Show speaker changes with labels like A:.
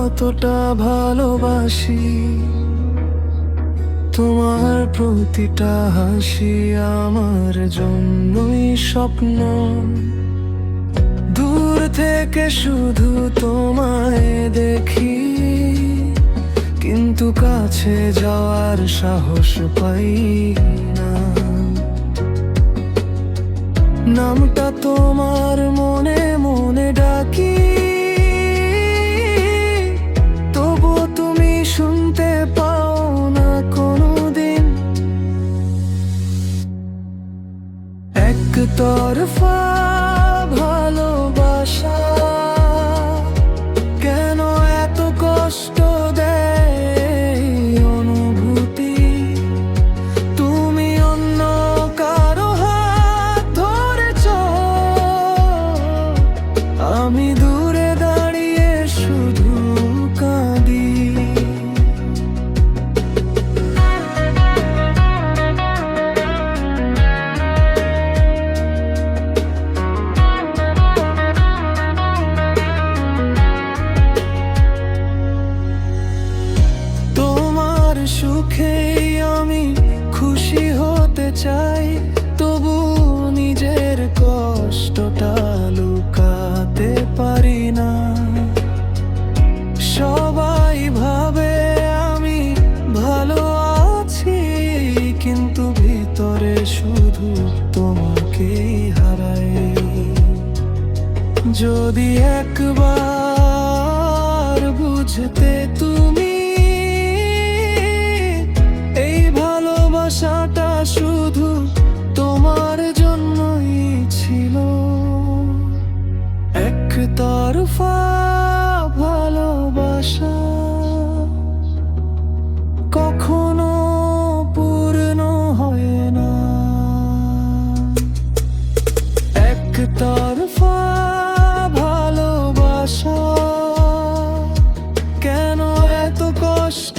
A: কতটা ভালোবাসি, তোমার প্রতিটা হাসি আমার জন্যই স্বপ্ন। দূর থেকে শুধু তোমায় দেখি, কিন্তু কাছে যাওয়ার সাহস পাই না। নামটা তোমার মনে মনে ডাকি, তবু তুমি শুনতে পাও না কোনোদিন। একতরফা ভালোবাসা কেন এত কষ্ট দেয় অনুভূতি? তুমি অন্য কারো হাত ধরেছ, আমি দূরে দাঁড়িয়ে শুধু কাঁদি। সুখেই আমি খুশি হতে চাই, তবু নিজের কষ্টটা লুকাতে পারি না। সবাই ভাবে আমি ভালো আছি, কিন্তু ভিতরে শুধু তোমাকেই হারাই। যদি একবার বুঝতে তুমি, ভালোবাসাটা শুধু তোমার জন্যই ছিল। একতরফা ভালোবাসা কখনো পূর্ণ হয় না। একতরফা ভালোবাসা কেন এত কষ্ট